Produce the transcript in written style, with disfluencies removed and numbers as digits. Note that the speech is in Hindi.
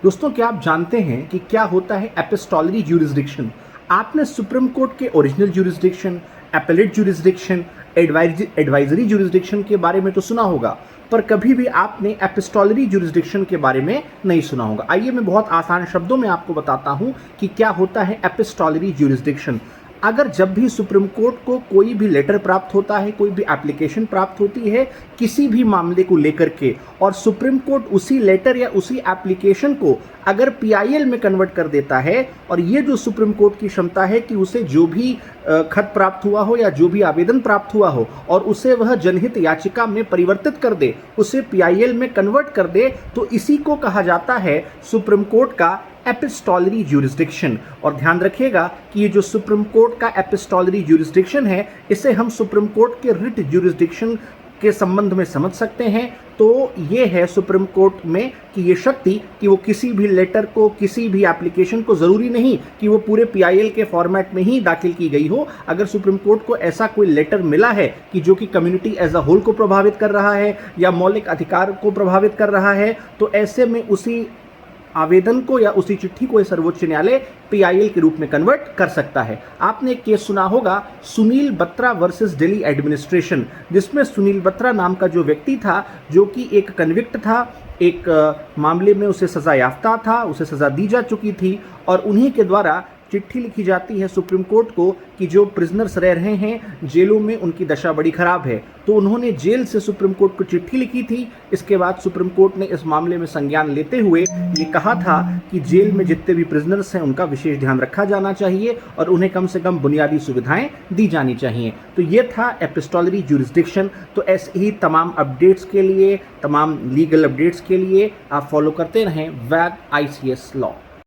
दोस्तों, क्या आप जानते हैं कि क्या होता है एपिस्टोलरी ज्यूरिसडिक्शन? आपने सुप्रीम कोर्ट के original jurisdiction, appellate jurisdiction, advisory jurisdiction के बारे में तो सुना होगा, पर कभी भी आपने एपिस्टोलरी ज्यूरिसडिक्शन के बारे में नहीं सुना होगा। आइए मैं बहुत आसान शब्दों में आपको बताता हूं कि क्या होता है एपिस्टोलरी ज्यूरिसडिक्शन। अगर जब भी सुप्रीम कोर्ट को कोई भी लेटर प्राप्त होता है, कोई भी एप्लीकेशन प्राप्त होती है किसी भी मामले को लेकर के, और सुप्रीम कोर्ट उसी लेटर या उसी एप्लीकेशन को अगर पीआईएल में कन्वर्ट कर देता है, और ये जो सुप्रीम कोर्ट की क्षमता है कि उसे जो भी खत प्राप्त हुआ हो या जो भी आवेदन प्राप्त हुआ हो और उसे वह जनहित याचिका में परिवर्तित कर दे, उसे पीआईएल में कन्वर्ट कर दे, तो इसी को कहा जाता है सुप्रीम कोर्ट का एपिस्टोलरी ज्यूरिसडिक्शन। और ध्यान रखिएगा कि ये जो सुप्रीम कोर्ट का एपिस्टोलरी ज्यूरिसडिक्शन है, इसे हम सुप्रीम कोर्ट के रिट ज्यूरिसडिक्शन के संबंध में समझ सकते हैं। तो ये है सुप्रीम कोर्ट में कि ये शक्ति कि वो किसी भी लेटर को, किसी भी एप्लीकेशन को, ज़रूरी नहीं कि वो पूरे पीआईएल के फॉर्मेट में ही दाखिल की गई हो। अगर सुप्रीम कोर्ट को ऐसा कोई लेटर मिला है कि जो कि कम्युनिटी एज अ होल को प्रभावित कर रहा है या मौलिक अधिकार को प्रभावित कर रहा है, तो ऐसे में उसी आवेदन को या उसी चिट्ठी को सर्वोच्च न्यायालय पीआईएल के रूप में कन्वर्ट कर सकता है। आपने एक केस सुना होगा, सुनील बत्रा वर्सेस दिल्ली एडमिनिस्ट्रेशन, जिसमें सुनील बत्रा नाम का जो व्यक्ति था, जो कि एक कन्विक्ट था, एक मामले में उसे सजा याफ्ता था, उसे सजा दी जा चुकी थी, और उन्हीं के द्वारा चिट्ठी लिखी जाती है सुप्रीम कोर्ट को कि जो प्रिजनर्स रह रहे हैं जेलों में, उनकी दशा बड़ी खराब है। तो उन्होंने जेल से सुप्रीम कोर्ट को चिट्ठी लिखी थी। इसके बाद सुप्रीम कोर्ट ने इस मामले में संज्ञान लेते हुए ये कहा था कि जेल में जितने भी प्रिजनर्स हैं उनका विशेष ध्यान रखा जाना चाहिए और उन्हें कम से कम बुनियादी सुविधाएं दी जानी चाहिए। तो ये था एपिस्टोलरी ज्यूरिसडिक्शन। तो ऐसे ही तमाम अपडेट्स के लिए, तमाम लीगल अपडेट्स के लिए आप फॉलो करते रहें वैग ICS लॉ।